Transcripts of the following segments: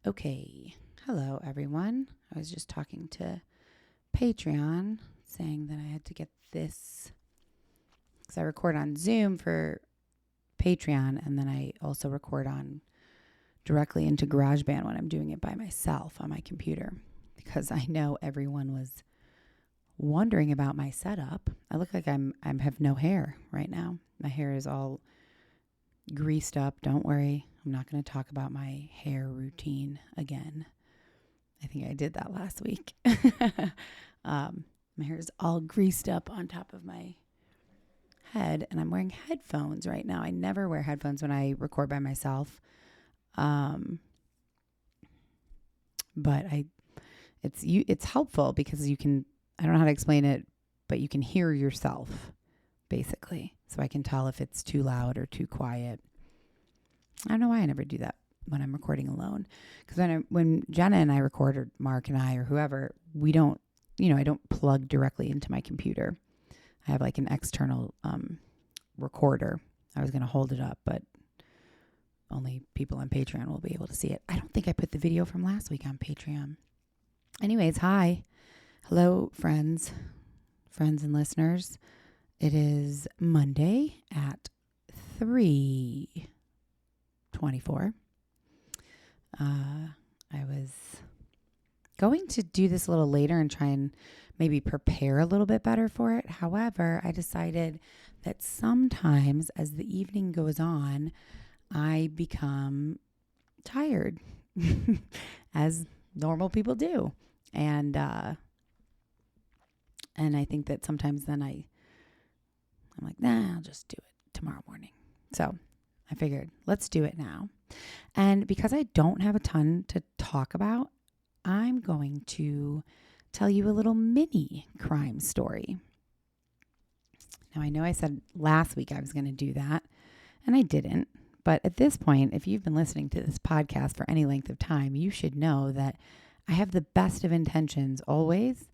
Okay. Hello, everyone. I was just talking to Patreon saying that I had to get this because I record on Zoom for Patreon, and then I also record on directly into GarageBand when I'm doing it by myself on my computer, because I know everyone was wondering about my setup. I look like I have no hair right now. My hair is all greased up. Don't worry. I'm not going to talk about my hair routine again. I think I did that last week. My hair is all greased up on top of my head, and I'm wearing headphones right now. I never wear headphones when I record by myself. But it's helpful because you can, I don't know how to explain it, but you can hear yourself basically. So I can tell if it's too loud or too quiet. I don't know why I never do that when I'm recording alone. Because when Jenna and I record, or Mark and I, or whoever, we don't, I don't plug directly into my computer. I have like an external recorder. I was going to hold it up, but only people on Patreon will be able to see it. I don't think I put the video from last week on Patreon. Anyways, hi. Hello, friends and listeners. It is Monday at 3:24. I was going to do this a little later and try and maybe prepare a little bit better for it. However, I decided that sometimes as the evening goes on, I become tired, as normal people do. And I think that sometimes then I'm like, nah, I'll just do it tomorrow morning. So I figured, let's do it now. And because I don't have a ton to talk about, I'm going to tell you a little mini crime story. Now, I know I said last week I was going to do that, and I didn't. But at this point, if you've been listening to this podcast for any length of time, you should know that I have the best of intentions always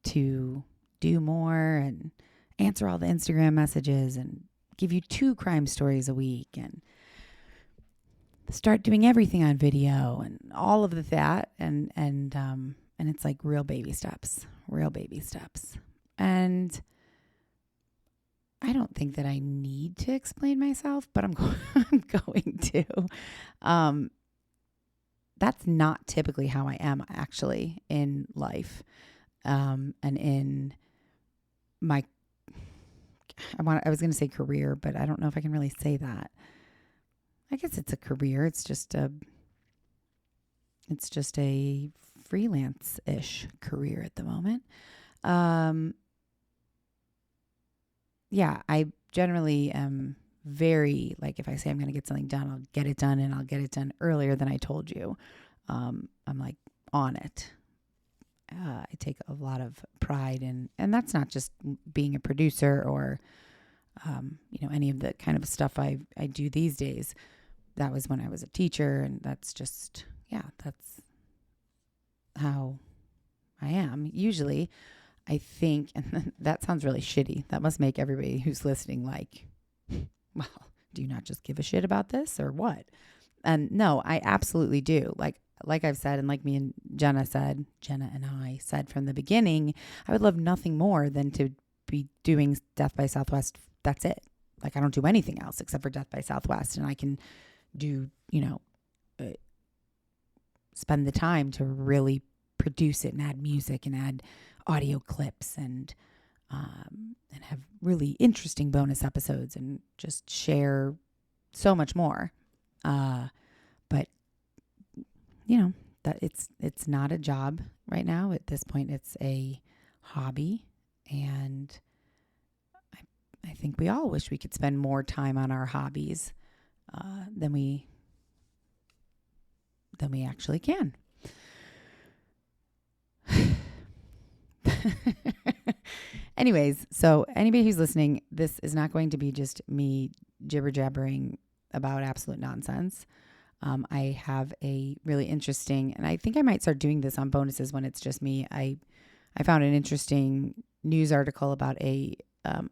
to do more and answer all the Instagram messages and give you 2 crime stories a week and start doing everything on video and all of that. And it's like real baby steps. And I don't think that I need to explain myself, but I'm going to. That's not typically how I am actually in life. And in my, I was going to say career, but I don't know if I can really say that. I guess it's a career. It's just a freelance-ish career at the moment. Yeah, I generally am very, like, if I say I'm going to get something done, I'll get it done, and I'll get it done earlier than I told you. I'm like on it. I take a lot of pride in, and that's not just being a producer or, any of the kind of stuff I do these days. That was when I was a teacher, and that's just, that's how I am. Usually, I think, and that sounds really shitty. That must make everybody who's listening like, well, do you not just give a shit about this or what? And no, I absolutely do. Like I've said, and like me and Jenna and I said from the beginning, I would love nothing more than to be doing Death by Southwest. That's it. Like, I don't do anything else except for Death by Southwest. And I can do, spend the time to really produce it and add music and add audio clips and have really interesting bonus episodes and just share so much more. But that it's not a job right now. At this point, it's a hobby, and I think we all wish we could spend more time on our hobbies than we actually can. Anyways, so anybody who's listening, this is not going to be just me jibber jabbering about absolute nonsense. I have a really interesting, and I think I might start doing this on bonuses when it's just me. I found an interesting news article about a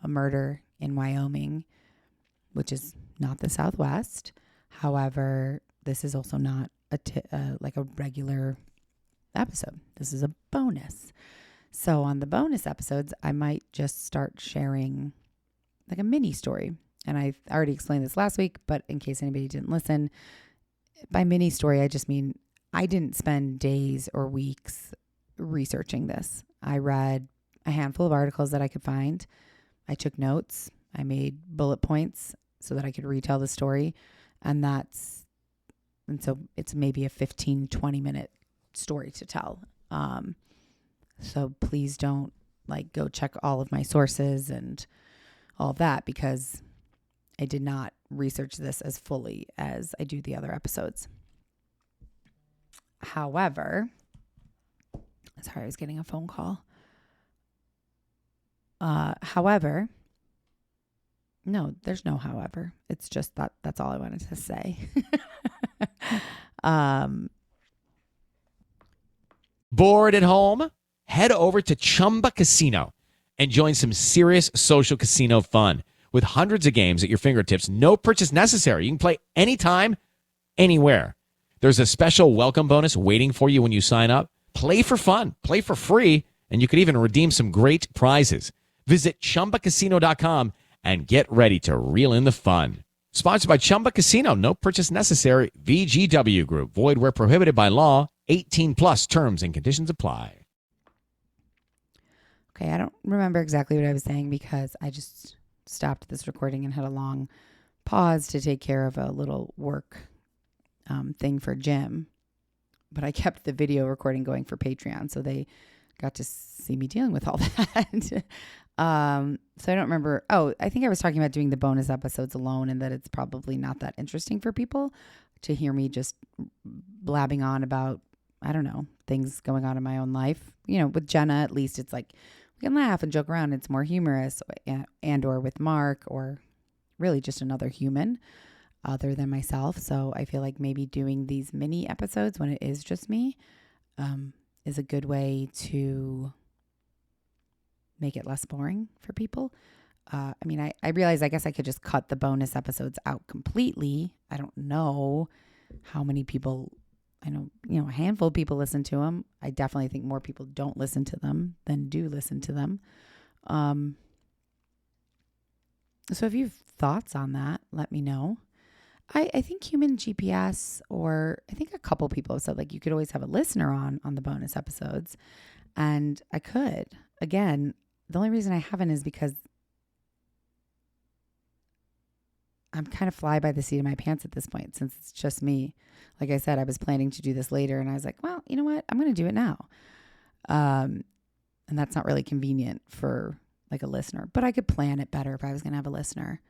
murder in Wyoming, which is not the Southwest. However, this is also not like a regular episode. This is a bonus. So on the bonus episodes, I might just start sharing like a mini story. And I already explained this last week, but in case anybody didn't listen, by mini story, I just mean I didn't spend days or weeks researching this. I read a handful of articles that I could find. I took notes. I made bullet points so that I could retell the story. And so it's maybe a 15, 20 minute story to tell. So please don't like go check all of my sources and all of that, because I did not research this as fully as I do the other episodes. However, sorry, I was getting a phone call. However, no, there's no however. It's just that's all I wanted to say. Bored at home? Head over to Chumba Casino and join some serious social casino fun. With hundreds of games at your fingertips, no purchase necessary. You can play anytime, anywhere. There's a special welcome bonus waiting for you when you sign up. Play for fun, play for free, and you could even redeem some great prizes. Visit ChumbaCasino.com and get ready to reel in the fun. Sponsored by Chumba Casino. No purchase necessary. VGW Group. Void where prohibited by law. 18 plus terms and conditions apply. Okay, I don't remember exactly what I was saying because I just stopped this recording and had a long pause to take care of a little work thing for Jim. But I kept the video recording going for Patreon, so they got to see me dealing with all that. So I don't remember. Oh, I think I was talking about doing the bonus episodes alone, and that it's probably not that interesting for people to hear me just blabbing on about, I don't know, things going on in my own life. You know, with Jenna, at least it's like we can laugh and joke around. It's more humorous, and or with Mark, or really just another human other than myself. So I feel like maybe doing these mini episodes when it is just me is a good way to make it less boring for people. I mean, I realize I guess I could just cut the bonus episodes out completely. I don't know how many people, I know, a handful of people listen to them. I definitely think more people don't listen to them than do listen to them. So if you have thoughts on that, let me know. I think human GPS, or I think a couple people have said like you could always have a listener on the bonus episodes. And I could. Again, the only reason I haven't is because I'm kind of fly by the seat of my pants at this point, since it's just me. Like I said, I was planning to do this later, and I was like, well, you know what? I'm going to do it now. And that's not really convenient for like a listener, but I could plan it better if I was going to have a listener.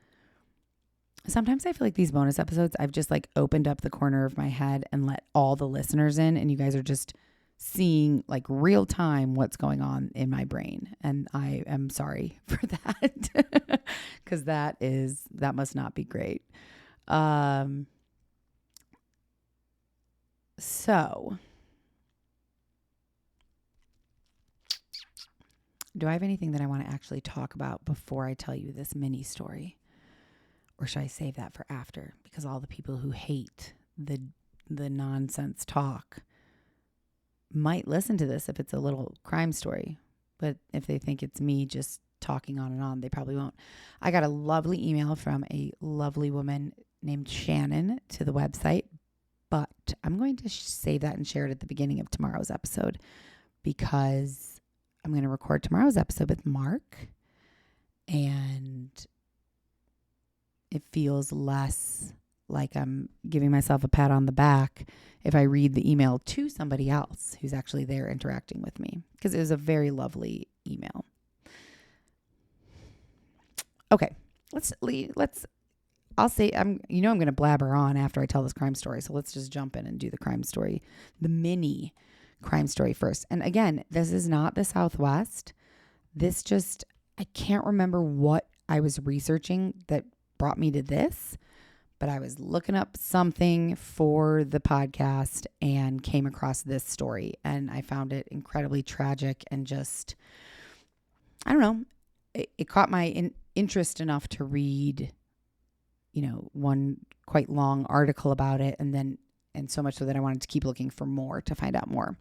Sometimes I feel like these bonus episodes, I've just like opened up the corner of my head and let all the listeners in, and you guys are just seeing like real time what's going on in my brain. And I am sorry for that because that must not be great. So do I have anything that I want to actually talk about before I tell you this mini story? Or should I save that for after? Because all the people who hate the nonsense talk might listen to this if it's a little crime story. But if they think it's me just talking on and on, they probably won't. I got a lovely email from a lovely woman named Shannon to the website. But I'm going to save that and share it at the beginning of tomorrow's episode, because I'm going to record tomorrow's episode with Mark, and it feels less like I'm giving myself a pat on the back if I read the email to somebody else who's actually there interacting with me, because it was a very lovely email. Okay, I'll say I'm going to blabber on after I tell this crime story. So let's just jump in and do the crime story, the mini crime story first. And again, this is not the Southwest. I can't remember what I was researching that brought me to this, but I was looking up something for the podcast and came across this story, and I found it incredibly tragic and just, I don't know, it caught my interest enough to read, one quite long article about it, and then And so much so that I wanted to keep looking for more to find out more.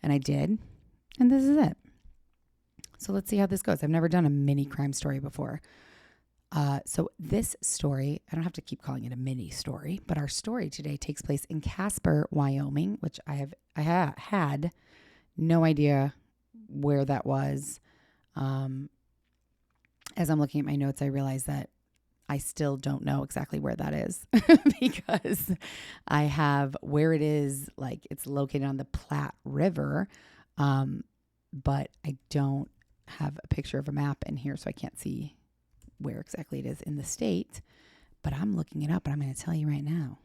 And I did. And this is it. So let's see how this goes. I've never done a mini crime story before. So this story, I don't have to keep calling it a mini story, but our story today takes place in Casper, Wyoming, which I had no idea where that was. As I'm looking at my notes, I realize that I still don't know exactly where that is because I have where it is, like it's located on the Platte River, but I don't have a picture of a map in here, so I can't see where exactly it is in the state, but I'm looking it up and I'm going to tell you right now.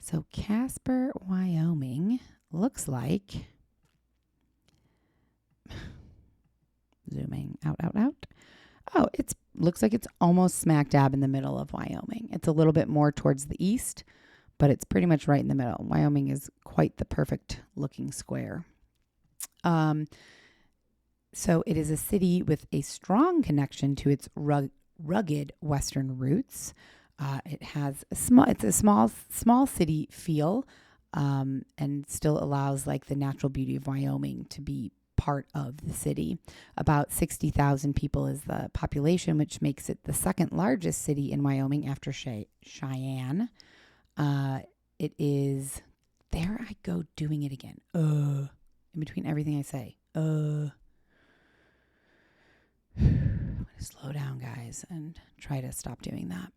So Casper, Wyoming looks like, zooming out. Oh, looks like it's almost smack dab in the middle of Wyoming. It's a little bit more towards the east, but it's pretty much right in the middle. Wyoming is quite the perfect looking square. So it is a city with a strong connection to its rugged western roots. It has it's a small city feel, and still allows like the natural beauty of Wyoming to be part of the city. About 60,000 people is the population, which makes it the second largest city in Wyoming after Cheyenne. It is, there I go doing it again. In between everything I say. I'm going to slow down, guys, and try to stop doing that.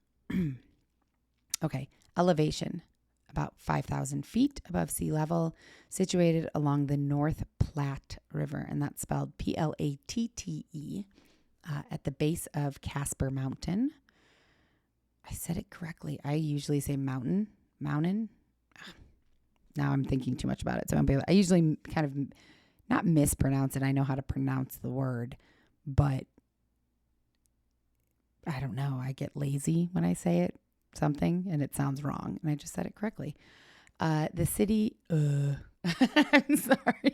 Okay, elevation. About 5,000 feet above sea level, situated along the North Platte River, and that's spelled Platte, at the base of Casper Mountain. I said it correctly. I usually say mountain. Now I'm thinking too much about it, so I usually kind of not mispronounce it. I know how to pronounce the word, but I don't know. I get lazy when I say it. Something and it sounds wrong, and I just said it correctly. The city I'm sorry.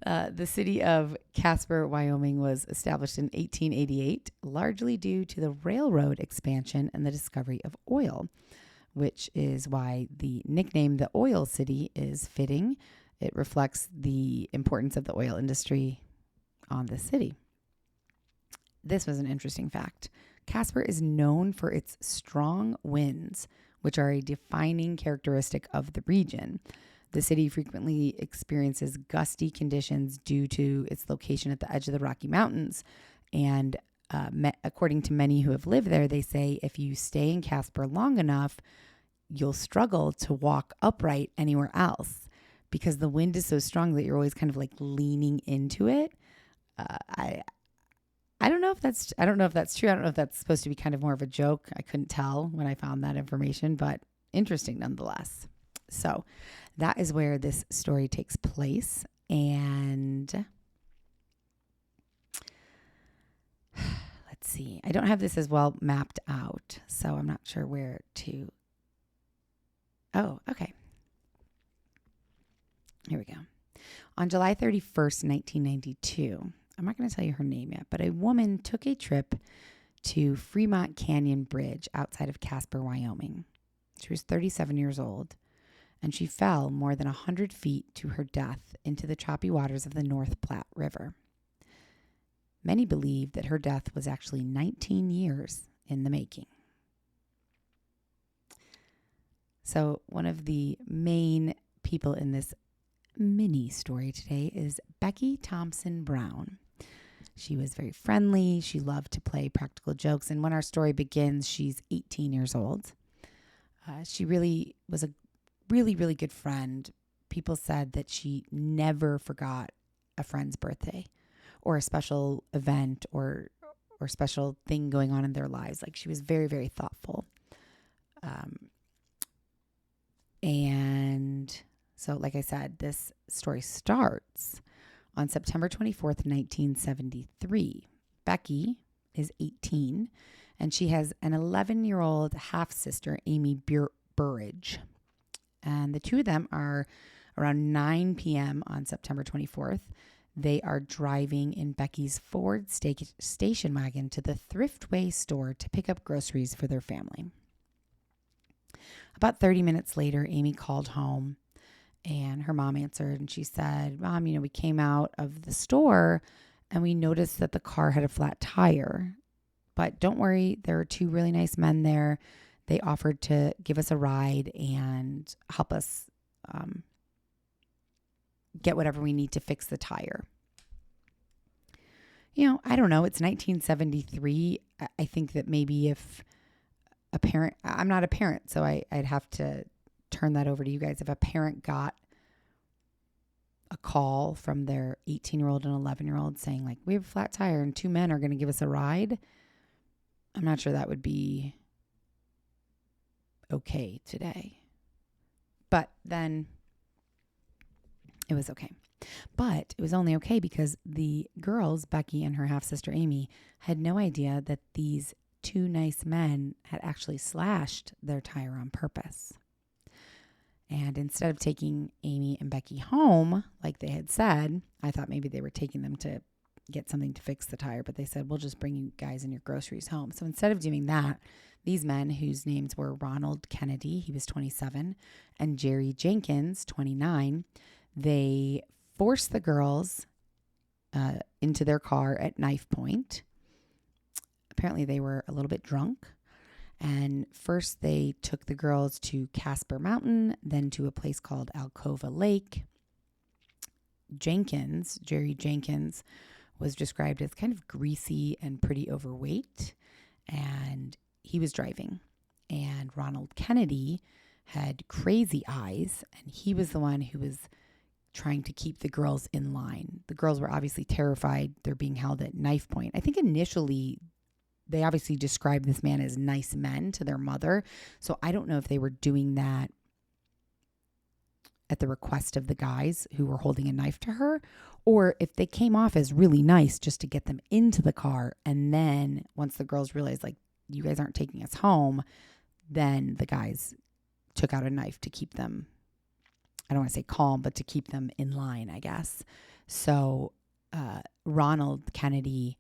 The city of Casper, Wyoming was established in 1888, largely due to the railroad expansion and the discovery of oil, which is why the nickname the Oil City is fitting. It reflects the importance of the oil industry on the city. This was an interesting fact. Casper is known for its strong winds, which are a defining characteristic of the region. The city frequently experiences gusty conditions due to its location at the edge of the Rocky Mountains. And according to many who have lived there, they say if you stay in Casper long enough, you'll struggle to walk upright anywhere else because the wind is so strong that you're always kind of like leaning into it. I don't know if that's true. I don't know if that's supposed to be kind of more of a joke. I couldn't tell when I found that information, but interesting nonetheless. So that is where this story takes place. And let's see. I don't have this as well mapped out, so I'm not sure where to. Oh, okay. Here we go. On July 31st, 1992, I'm not going to tell you her name yet, but a woman took a trip to Fremont Canyon Bridge outside of Casper, Wyoming. She was 37 years old, and she fell more than 100 feet to her death into the choppy waters of the North Platte River. Many believe that her death was actually 19 years in the making. So one of the main people in this mini story today is Becky Thomson Brown. She was very friendly. She loved to play practical jokes. And when our story begins, she's 18 years old. She really was a really, really good friend. People said that she never forgot a friend's birthday or a special event or special thing going on in their lives. Like, she was very, very thoughtful. And so, like I said, this story starts on September 24th, 1973. Becky is 18, and she has an 11-year-old half-sister, Amy Burridge. And the two of them are around 9 p.m. on September 24th. They are driving in Becky's Ford station wagon to the Thriftway store to pick up groceries for their family. About 30 minutes later, Amy called home and her mom answered, and she said, "Mom, we came out of the store and we noticed that the car had a flat tire. But don't worry, there are two really nice men there. They offered to give us a ride and help us get whatever we need to fix the tire." I don't know. It's 1973. I think that maybe if a parent, I'm not a parent, so I'd have to turn that over to you guys. If a parent got a call from their 18-year-old and 11-year-old saying, like, we have a flat tire and two men are going to give us a ride, I'm not sure that would be okay today. But then it was okay. But it was only okay because the girls, Becky and her half-sister Amy, had no idea that these two nice men had actually slashed their tire on purpose. And instead of taking Amy and Becky home, like they had said, I thought maybe they were taking them to get something to fix the tire, but they said, we'll just bring you guys and your groceries home. So instead of doing that, these men, whose names were Ronald Kennedy, he was 27, and Jerry Jenkins, 29, they forced the girls into their car at knife point. Apparently they were a little bit drunk. And first they took the girls to Casper Mountain, then to a place called Alcova Lake. Jerry Jenkins, was described as kind of greasy and pretty overweight. And he was driving. And Ronald Kennedy had crazy eyes. And he was the one who was trying to keep the girls in line. The girls were obviously terrified. They're being held at knife point. I think initially they obviously described this man as nice men to their mother. So I don't know if they were doing that at the request of the guys who were holding a knife to her, or if they came off as really nice just to get them into the car. And then once the girls realized, like, you guys aren't taking us home, then the guys took out a knife to keep them, I don't want to say calm, but to keep them in line, I guess. So Ronald Kennedy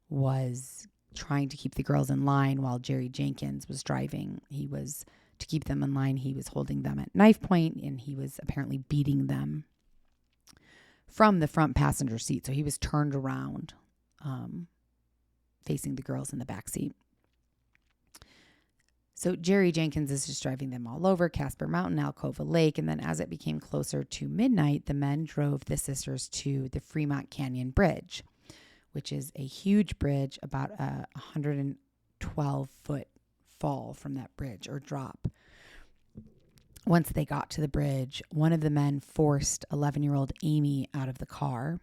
was trying to keep the girls in line while Jerry Jenkins was driving. He was, to keep them in line, he was holding them at knife point, and he was apparently beating them from the front passenger seat. So he was turned around, facing the girls in the back seat. So Jerry Jenkins is just driving them all over Casper Mountain, Alcova Lake. And then as it became closer to midnight, the men drove the sisters to the Fremont Canyon Bridge, which is a huge bridge, about a 112-foot fall from that bridge, or drop. Once they got to the bridge, one of the men forced 11-year-old Amy out of the car.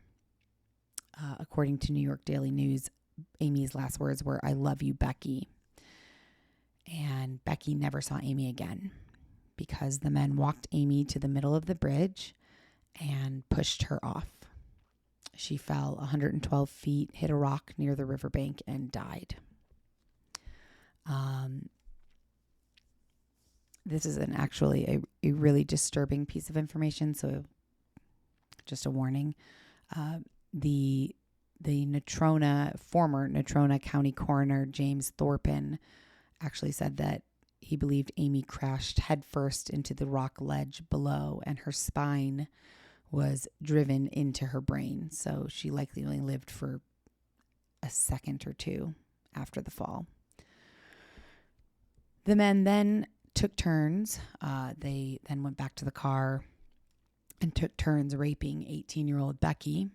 According to New York Daily News, Amy's last words were, "I love you, Becky." And Becky never saw Amy again because the men walked Amy to the middle of the bridge and pushed her off. She fell 112 feet, hit a rock near the riverbank, and died. This is actually a really disturbing piece of information, so just a warning. The former Natrona County Coroner James Thorpen actually said that he believed Amy crashed headfirst into the rock ledge below, and her spine was driven into her brain. So she likely only lived for a second or two after the fall. The men then took turns. They then went back to the car and took turns raping 18-year-old Becky.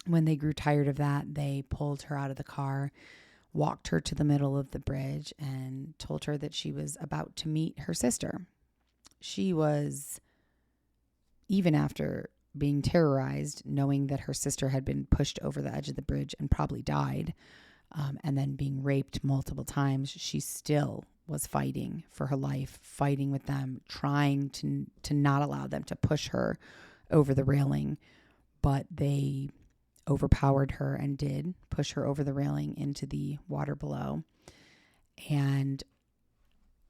When they grew tired of that, they pulled her out of the car, walked her to the middle of the bridge, and told her that she was about to meet her sister. She was, even after being terrorized, knowing that her sister had been pushed over the edge of the bridge and probably died, and then being raped multiple times, she still was fighting for her life, fighting with them, trying to not allow them to push her over the railing. But they overpowered her and did push her over the railing into the water below. And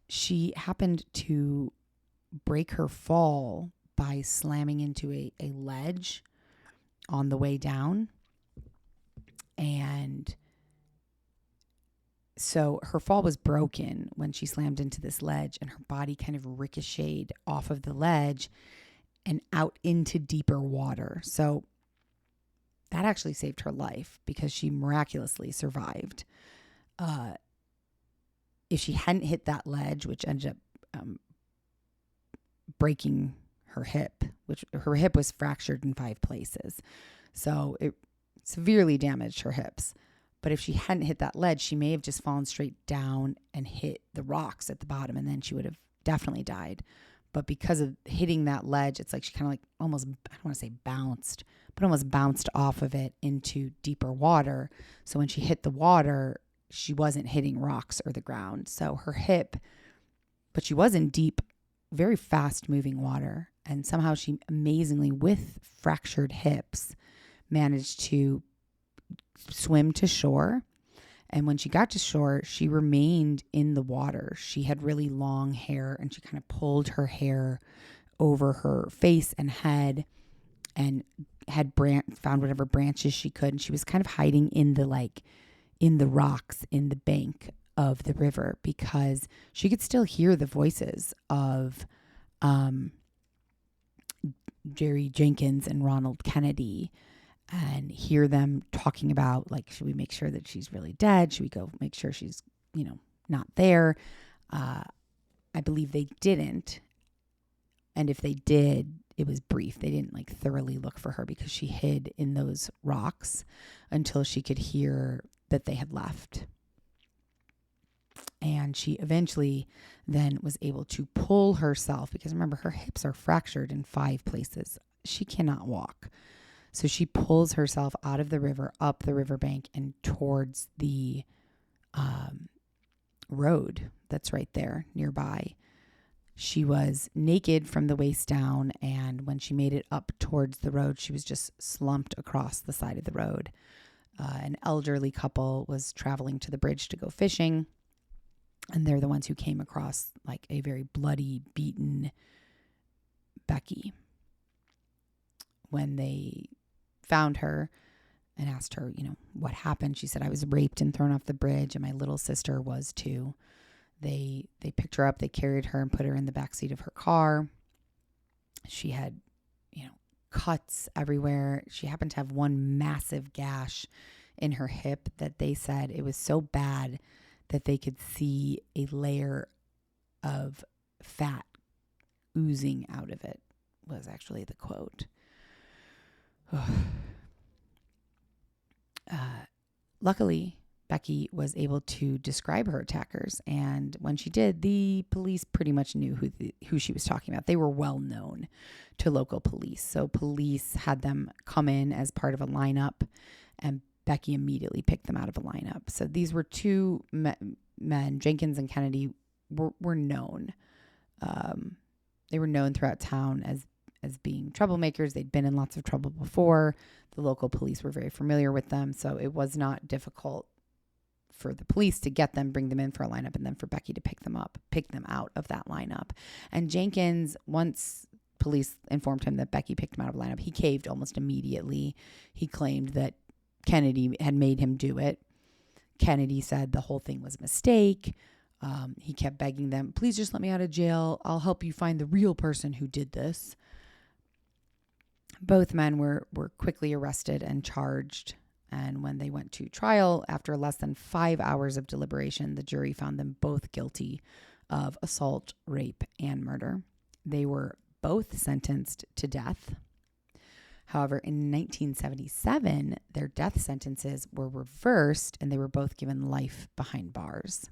she happened to break her fall by slamming into a ledge on the way down. And so her fall was broken when she slammed into this ledge, and her body kind of ricocheted off of the ledge and out into deeper water. So that actually saved her life because she miraculously survived. If she hadn't hit that ledge, which ended up breaking her hip, which her hip was fractured in 5 places. So it severely damaged her hips. But if she hadn't hit that ledge, she may have just fallen straight down and hit the rocks at the bottom, and then she would have definitely died. But because of hitting that ledge, it's like she kind of like almost, I don't want to say bounced, but almost bounced off of it into deeper water. So when she hit the water, she wasn't hitting rocks or the ground. So her hip, but she was in deep, very fast moving water. And somehow she amazingly, with fractured hips, managed to swim to shore. And when she got to shore, she remained in the water. She had really long hair, and she kind of pulled her hair over her face and head, and had found whatever branches she could. And she was kind of hiding in the rocks in the bank of the river, because she could still hear the voices of Jerry Jenkins and Ronald Kennedy, and hear them talking about, like, should we make sure that she's really dead? Should we go make sure she's, not there? I believe they didn't. And if they did, it was brief. They didn't thoroughly look for her, because she hid in those rocks until she could hear that they had left. And she eventually then was able to pull herself, because remember, her hips are fractured in 5 places. She cannot walk. So she pulls herself out of the river, up the riverbank, and towards the road that's right there nearby. She was naked from the waist down, and when she made it up towards the road, she was just slumped across the side of the road. An elderly couple was traveling to the bridge to go fishing, and they're the ones who came across a very bloody, beaten Becky. When they found her and asked her, what happened, she said, I was raped and thrown off the bridge, and my little sister was too. They picked her up, they carried her and put her in the backseat of her car. She had, cuts everywhere. She happened to have one massive gash in her hip that they said it was so bad that they could see a layer of fat oozing out of it, was actually the quote. Luckily, Becky was able to describe her attackers, and when she did, the police pretty much knew who she was talking about. They were well known to local police, so police had them come in as part of a lineup, and Becky immediately picked them out of a lineup. So these were 2 men, Jenkins and Kennedy, were known. They were known throughout town as being troublemakers. They'd been in lots of trouble before. The local police were very familiar with them, so it was not difficult for the police to get them, bring them in for a lineup, and then for Becky to pick them out of that lineup. And Jenkins, once police informed him that Becky picked him out of a lineup, he caved almost immediately. He claimed that Kennedy had made him do it. Kennedy said the whole thing was a mistake. He kept begging them, please just let me out of jail. I'll help you find the real person who did this. Both men were quickly arrested and charged. And when they went to trial, after less than 5 hours of deliberation, the jury found them both guilty of assault, rape, and murder. They were both sentenced to death. However, in 1977, their death sentences were reversed, and they were both given life behind bars.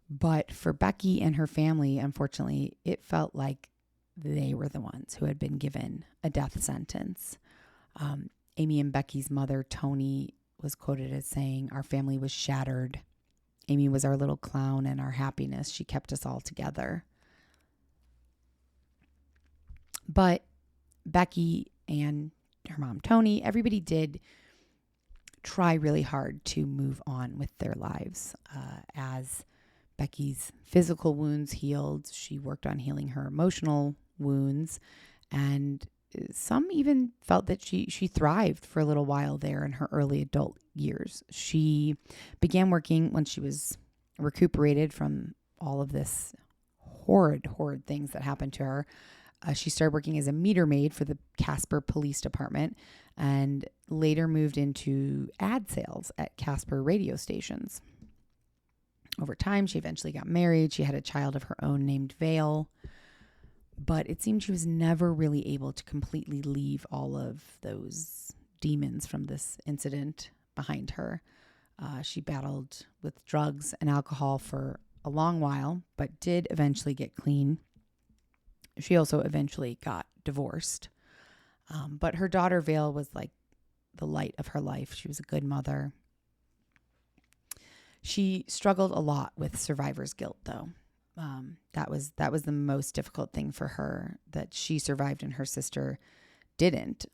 But for Becky and her family, unfortunately, it felt like they were the ones who had been given a death sentence. Amy and Becky's mother, Tony, was quoted as saying, our family was shattered. Amy was our little clown and our happiness. She kept us all together. But Becky and her mom, Tony, everybody did try really hard to move on with their lives. As Becky's physical wounds healed, she worked on healing her emotional wounds. And some even felt that she thrived for a little while there in her early adult years. She began working when she was recuperated from all of this horrid things that happened to her. She started working as a meter maid for the Casper Police Department and later moved into ad sales at Casper radio stations. Over time, she eventually got married. She had a child of her own named Vale. But it seemed she was never really able to completely leave all of those demons from this incident behind her. She battled with drugs and alcohol for a long while, but did eventually get clean. She also eventually got divorced. But her daughter Vale was like the light of her life. She was a good mother. She struggled a lot with survivor's guilt, though. That was the most difficult thing for her, that she survived and her sister didn't.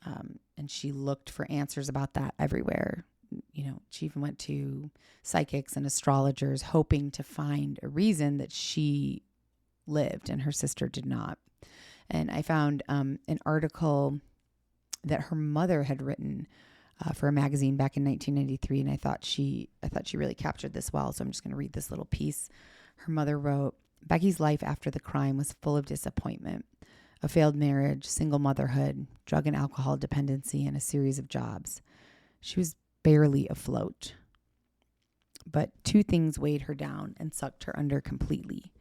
And she looked for answers about that everywhere. You know, she even went to psychics and astrologers hoping to find a reason that she lived and her sister did not. And I found an article that her mother had written for a magazine back in 1993, and I thought she really captured this well. So I'm just going to read this little piece. Her mother wrote, "Becky's life after the crime was full of disappointment, a failed marriage, single motherhood, drug and alcohol dependency, and a series of jobs. She was barely afloat. But two things weighed her down and sucked her under completely.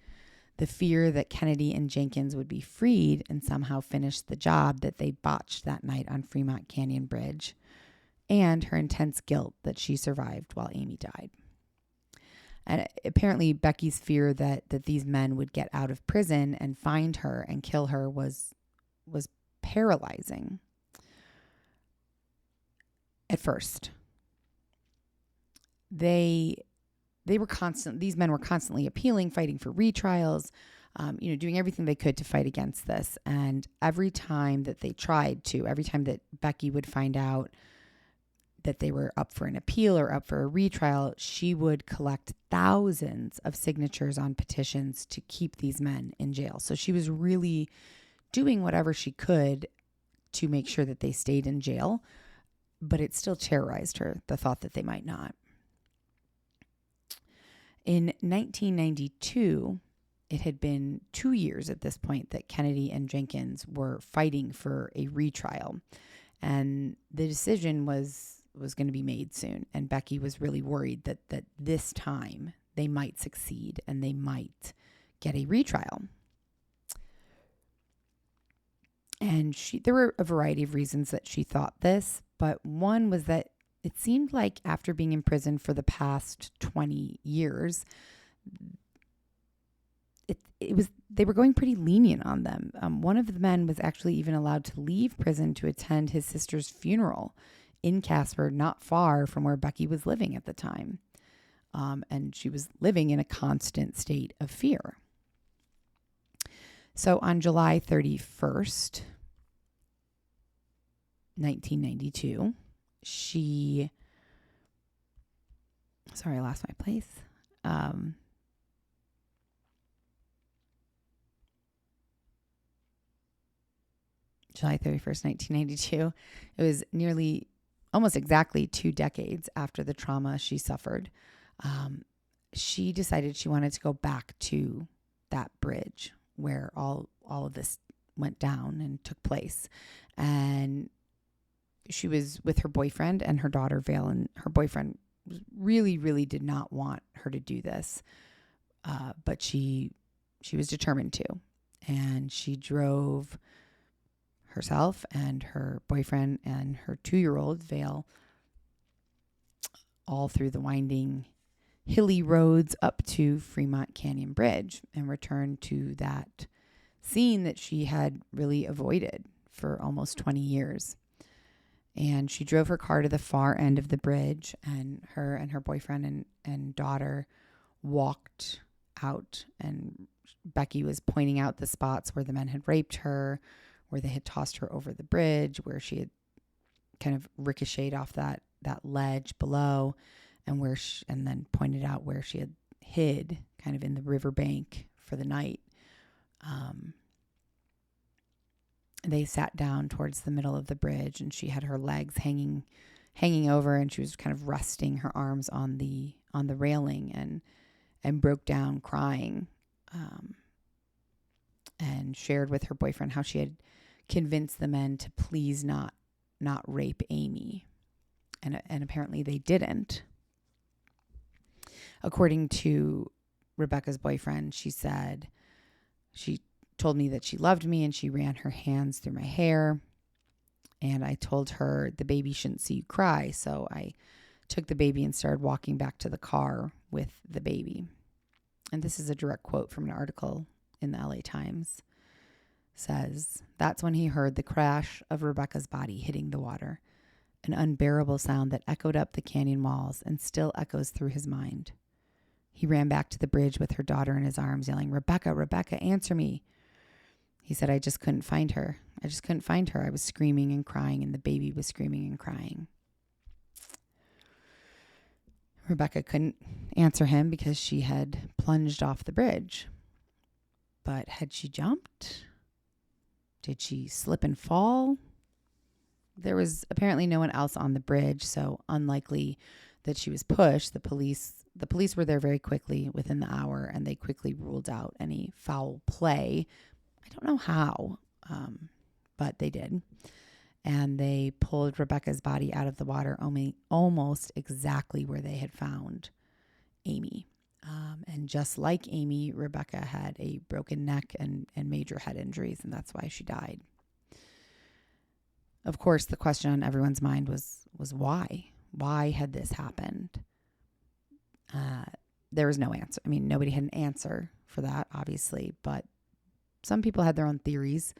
The fear that Kennedy and Jenkins would be freed and somehow finish the job that they botched that night on Fremont Canyon Bridge, and her intense guilt that she survived while Amy died." And apparently Becky's fear that these men would get out of prison and find her and kill her was paralyzing at first. These men were constantly appealing, fighting for retrials, doing everything they could to fight against this. And every time that Becky would find out that they were up for an appeal or up for a retrial, she would collect thousands of signatures on petitions to keep these men in jail. So she was really doing whatever she could to make sure that they stayed in jail, but it still terrorized her, the thought that they might not. In 1992, it had been 2 years at this point that Kennedy and Jenkins were fighting for a retrial, and the decision was going to be made soon. And Becky was really worried that this time they might succeed and they might get a retrial. And there were a variety of reasons that she thought this, but one was that it seemed like after being in prison for the past 20 years, they were going pretty lenient on them. One of the men was actually even allowed to leave prison to attend his sister's funeral in Casper, not far from where Becky was living at the time. And she was living in a constant state of fear. So on July 31st, 1992, I lost my place. July 31st, 1992. It was almost exactly 2 decades after the trauma she suffered. She decided she wanted to go back to that bridge where all of this went down and took place. And she was with her boyfriend and her daughter Vale, and her boyfriend really, really did not want her to do this. But she was determined to. And she drove herself and her boyfriend and her 2-year-old Vale all through the winding hilly roads up to Fremont Canyon Bridge and returned to that scene that she had really avoided for almost 20 years. And she drove her car to the far end of the bridge, and her boyfriend and daughter walked out, and Becky was pointing out the spots where the men had raped her, where they had tossed her over the bridge, where she had kind of ricocheted off that ledge below, and and then pointed out where she had hid kind of in the riverbank for the night. They sat down towards the middle of the bridge, and she had her legs hanging over, and she was kind of resting her arms on the railing, and broke down crying, and shared with her boyfriend how she had convinced the men to please not rape Amy, and apparently they didn't. According to Rebecca's boyfriend, she said she told me that she loved me, and she ran her hands through my hair, and I told her the baby shouldn't see you cry, so I took the baby and started walking back to the car with the baby. And this is a direct quote from an article in the LA Times. Says, that's when he heard the crash of Rebecca's body hitting the water, an unbearable sound that echoed up the canyon walls and still echoes through his mind. He ran back to the bridge with her daughter in his arms, yelling, "Rebecca, Rebecca, answer me." He said, I just couldn't find her. I was screaming and crying, and the baby was screaming and crying. Rebecca couldn't answer him because she had plunged off the bridge. But had she jumped? Did she slip and fall? There was apparently no one else on the bridge, so unlikely that she was pushed. The police were there very quickly, within the hour, and they quickly ruled out any foul play. I don't know how, but they did. And they pulled Rebecca's body out of the water almost exactly where they had found Amy. And just like Amy, Rebecca had a broken neck and major head injuries, and that's why she died. Of course, the question on everyone's mind was why? Why had this happened? There was no answer. I mean, nobody had an answer for that, obviously, but some people had their own theories.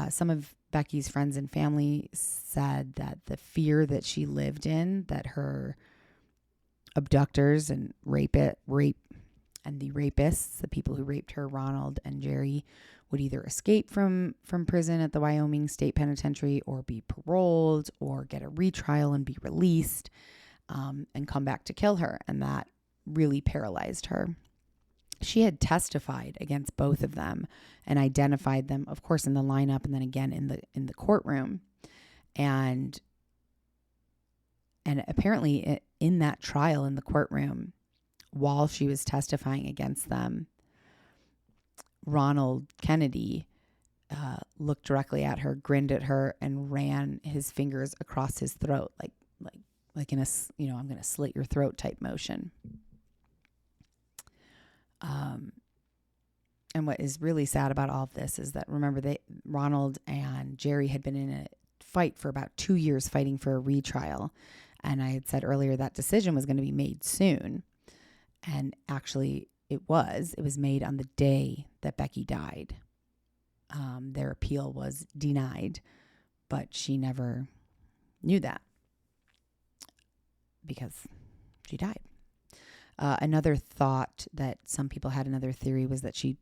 Some of Becky's friends and family said that the fear that she lived in, that her abductors and the rapists, the people who raped her, Ronald and Jerry, would either escape from prison at the Wyoming State Penitentiary or be paroled or get a retrial and be released, and come back to kill her. And that really paralyzed her. She had testified against both of them and identified them, of course, in the lineup and then again in the courtroom. And apparently in that trial in the courtroom, while she was testifying against them, Ronald Kennedy looked directly at her, grinned at her, and ran his fingers across his throat, like in a, I'm going to slit your throat type motion. And what is really sad about all of this is that, remember, Ronald and Jerry had been in a fight for about 2 years, fighting for a retrial. And I had said earlier that decision was going to be made soon. And actually it was made on the day that Becky died. Their appeal was denied, but she never knew that because she died. Another thought that some people had, another theory, was that she,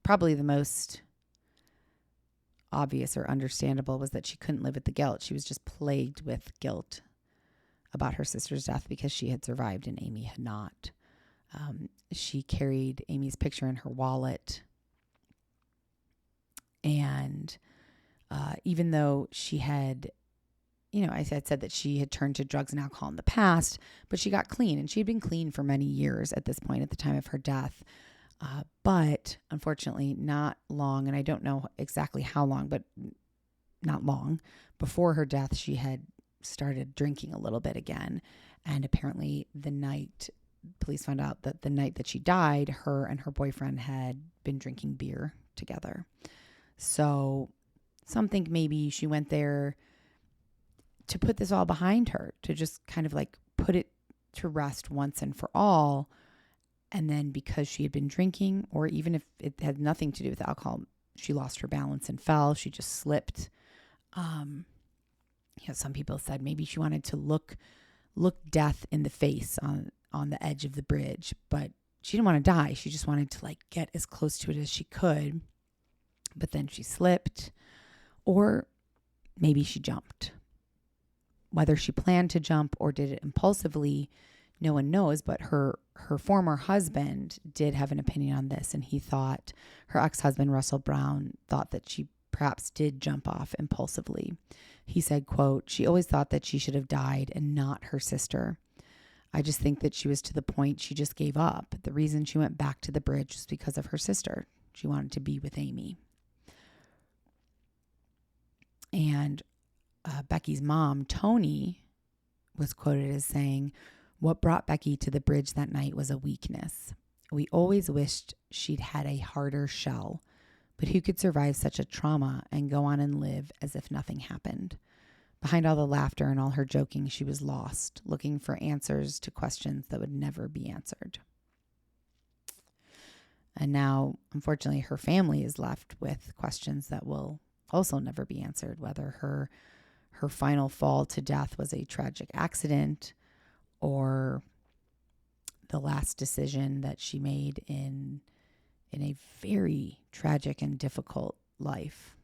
probably the most obvious or understandable, was that she couldn't live with the guilt. She was just plagued with guilt about her sister's death because she had survived and Amy had not. She carried Amy's picture in her wallet. And even though she had, I had said that she had turned to drugs and alcohol in the past, but she got clean, and she had been clean for many years at this point, at the time of her death. But unfortunately, not long, and I don't know exactly how long, but not long before her death, she had started drinking a little bit again. And apparently police found out that the night that she died, her and her boyfriend had been drinking beer together. So some think maybe she went there to put this all behind her, to just kind of like put it to rest once and for all. And then because she had been drinking, or even if it had nothing to do with alcohol, she lost her balance and fell. She just slipped. Some people said maybe she wanted to look death in the face on the edge of the bridge, but she didn't want to die. She just wanted to get as close to it as she could. But then she slipped, or maybe she jumped. Whether she planned to jump or did it impulsively, no one knows, but her former husband did have an opinion on this, and he thought, her ex-husband, Russell Brown, thought that she perhaps did jump off impulsively. He said, quote, "She always thought that she should have died and not her sister. I just think that she was to the point she just gave up. The reason she went back to the bridge was because of her sister. She wanted to be with Amy." And Becky's mom, Tony, was quoted as saying, "What brought Becky to the bridge that night was a weakness. We always wished she'd had a harder shell, but who could survive such a trauma and go on and live as if nothing happened? Behind all the laughter and all her joking, she was lost, looking for answers to questions that would never be answered." And now, unfortunately, her family is left with questions that will also never be answered, whether her final fall to death was a tragic accident or the last decision that she made in a very tragic and difficult life.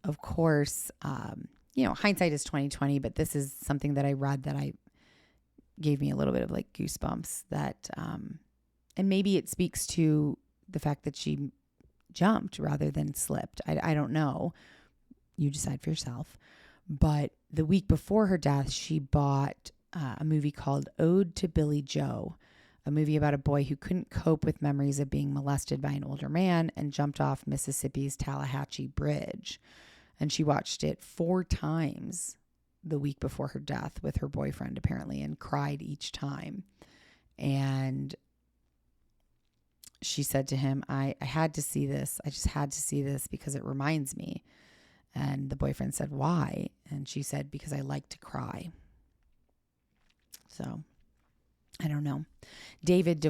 Of course, hindsight is 2020, but this is something that I read that I gave me a little bit of like goosebumps that, and maybe it speaks to the fact that she jumped rather than slipped. I don't know. You decide for yourself. But the week before her death, she bought a movie called Ode to Billy Joe, a movie about a boy who couldn't cope with memories of being molested by an older man and jumped off Mississippi's Tallahatchie Bridge. And she watched it 4 times the week before her death with her boyfriend, apparently, and cried each time. And she said to him, I had to see this. I just had to see this because it reminds me. And the boyfriend said, "Why?" And she said, "Because I like to cry." So, I don't know. David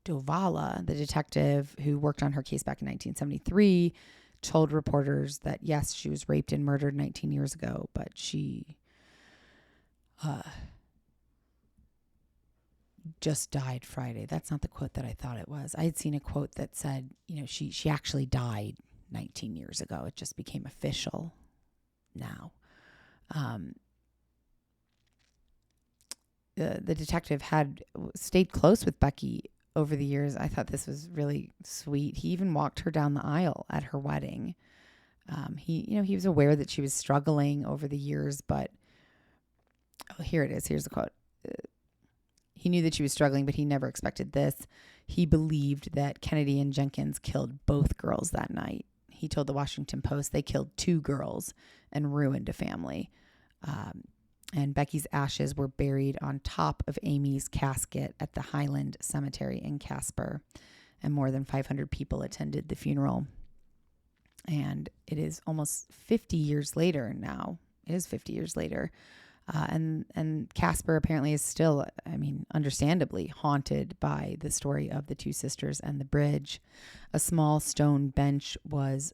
Dovala, the detective who worked on her case back in 1973, told reporters that, yes, she was raped and murdered 19 years ago, but she just died Friday. That's not the quote that I thought it was. I had seen a quote that said, she actually died 19 years ago. It just became official now. The detective had stayed close with Becky over the years. I thought this was really sweet. He even walked her down the aisle at her wedding. He was aware that she was struggling over the years, but here it is. Here's the quote. He knew that she was struggling, but he never expected this. He believed that Kennedy and Jenkins killed both girls that night. He told the Washington Post they killed 2 girls and ruined a family. And Becky's ashes were buried on top of Amy's casket at the Highland Cemetery in Casper. And more than 500 people attended the funeral. And it is almost 50 years later now. It is 50 years later. And Casper apparently is still, understandably haunted by the story of the 2 sisters and the bridge. A small stone bench was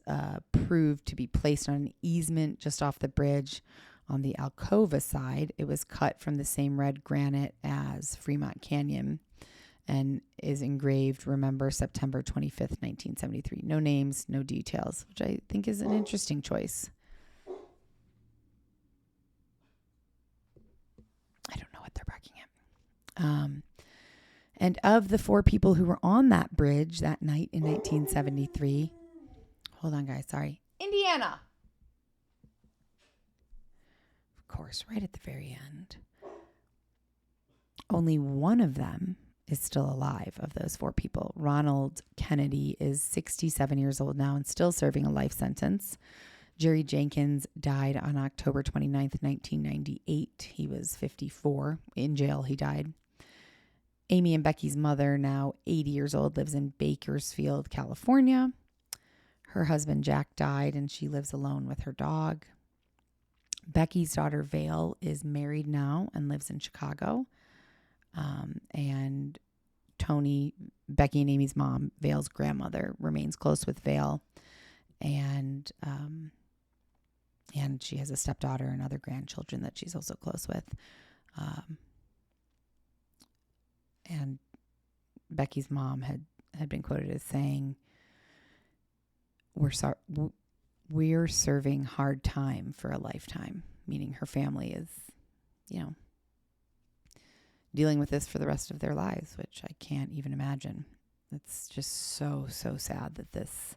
proved to be placed on an easement just off the bridge on the Alcova side. It was cut from the same red granite as Fremont Canyon and is engraved, remember, September 25th, 1973. No names, no details, which I think is an interesting choice. I don't know what they're barking at. And of the 4 people who were on that bridge that night in 1973, hold on, guys, sorry. Indiana. Of course, right at the very end. Only one of them is still alive of those 4 people. Ronald Kennedy is 67 years old now and still serving a life sentence. Jerry Jenkins died on October 29th, 1998. He was 54. In jail, he died. Amy and Becky's mother, now 80 years old, lives in Bakersfield, California. Her husband, Jack, died, and she lives alone with her dog. Becky's daughter, Vale, is married now and lives in Chicago. And Tony, Becky and Amy's mom, Vale's grandmother, remains close with Vale. And she has a stepdaughter and other grandchildren that she's also close with. And Becky's mom had been quoted as saying, we're serving hard time for a lifetime, meaning her family is, dealing with this for the rest of their lives, which I can't even imagine. It's just so, so sad that this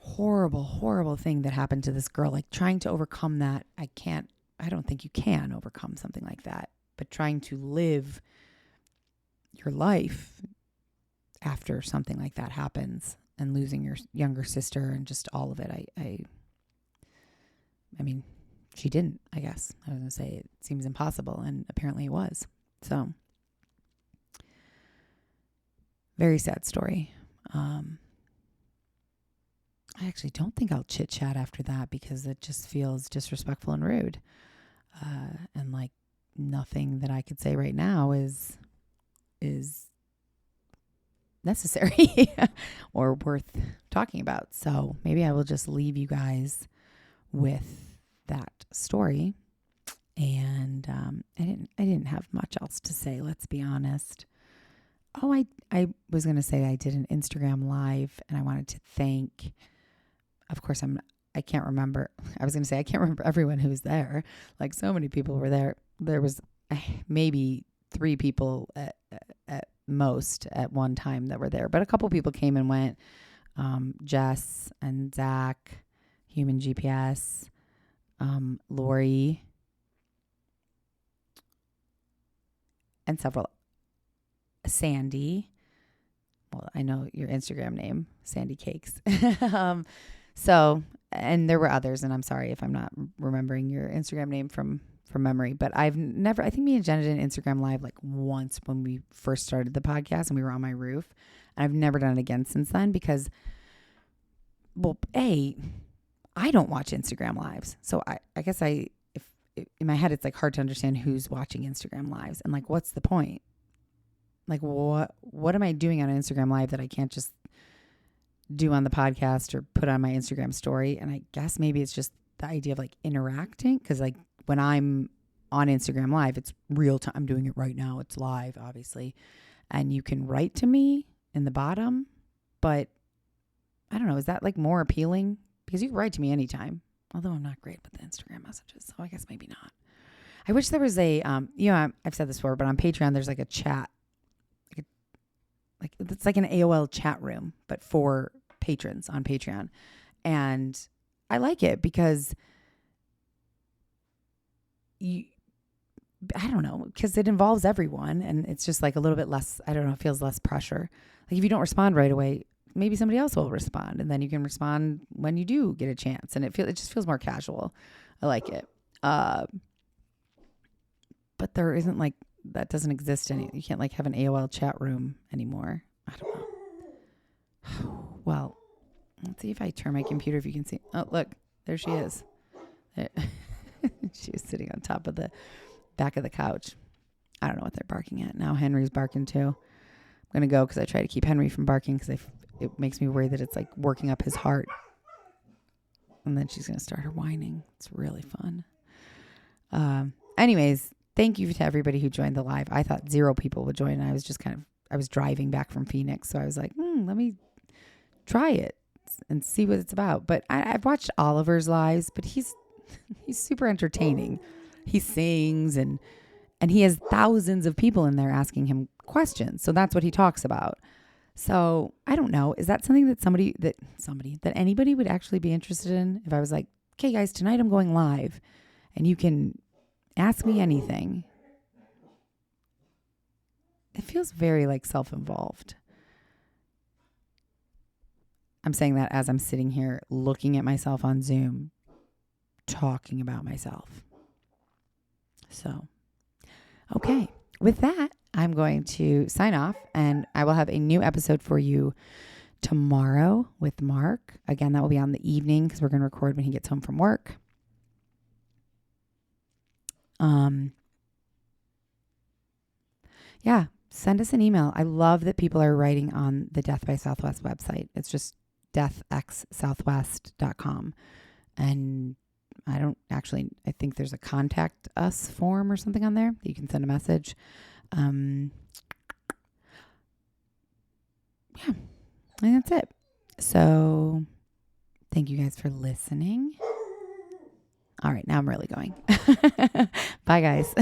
horrible, horrible thing that happened to this girl. Like trying to overcome that. I don't think you can overcome something like that, but trying to live your life after something like that happens and losing your younger sister and just all of it. I mean, she didn't, I guess. I was going to say it seems impossible, and apparently it was. So, very sad story. I actually don't think I'll chit chat after that because it just feels disrespectful and rude. And like nothing that I could say right now is necessary or worth talking about. So maybe I will just leave you guys with that story. And I didn't have much else to say, let's be honest. Oh, I was going to say I did an Instagram live, and I wanted to thank, of course, I can't remember. I was going to say I can't remember everyone who was there. Like so many people were there. There was maybe 3 people at most at one time that were there, but a couple people came and went. Jess and Zach, Human GPS, Lori, and several. Sandy. Well, I know your Instagram name, Sandy Cakes. So, and there were others, and I'm sorry if I'm not remembering your Instagram name from memory, but I think me and Jenna did an Instagram live like once when we first started the podcast and we were on my roof, and I've never done it again since then because, well, I don't watch Instagram lives. So I guess if in my head, it's like hard to understand who's watching Instagram lives and like, what's the point? Like, what am I doing on an Instagram live that I can't just do on the podcast or put on my Instagram story? And I guess maybe it's just the idea of like interacting. Cause like when I'm on Instagram live, it's real time. I'm doing it right now. It's live, obviously. And you can write to me in the bottom, but I don't know. Is that like more appealing? Because you can write to me anytime. Although I'm not great with the Instagram messages. So I guess maybe not. I wish there was a, I've said this before, but on Patreon, there's like a chat. Like it's like an AOL chat room, but for patrons on Patreon. And I like it because I don't know, because it involves everyone and it's just like a little bit less, I don't know, it feels less pressure. Like if you don't respond right away, maybe somebody else will respond and then you can respond when you do get a chance. And it just feels more casual. I like it. But there isn't like, that doesn't exist you can't like have an AOL chat room anymore. I don't know. Well, let's see if I turn my computer, if you can see. Oh, look, there she is. She was sitting on top of the back of the couch. I don't know what they're barking at. Now Henry's barking too. I'm going to go because I try to keep Henry from barking because it makes me worry that it's like working up his heart. And then she's going to start her whining. It's really fun. Anyways, thank you to everybody who joined the live. I thought 0 people would join. And I was driving back from Phoenix. So I was like, let me try it and see what it's about. But I've watched Oliver's lives, but he's super entertaining. He sings and he has thousands of people in there asking him questions. So that's what he talks about. So I don't know. Is that something that anybody would actually be interested in? If I was like, okay, guys, tonight I'm going live and you can ask me anything. It feels very like self-involved. I'm saying that as I'm sitting here looking at myself on Zoom, talking about myself. So, okay. With that, I'm going to sign off and I will have a new episode for you tomorrow with Mark. Again, that will be on the evening because we're going to record when he gets home from work. Yeah, send us an email. I love that people are writing on the Death by Southwest website. It's just deathxsouthwest.com. And I think there's a contact us form or something on there. You can send a message. Yeah, I think that's it. So thank you guys for listening. All right, now I'm really going. Bye, guys.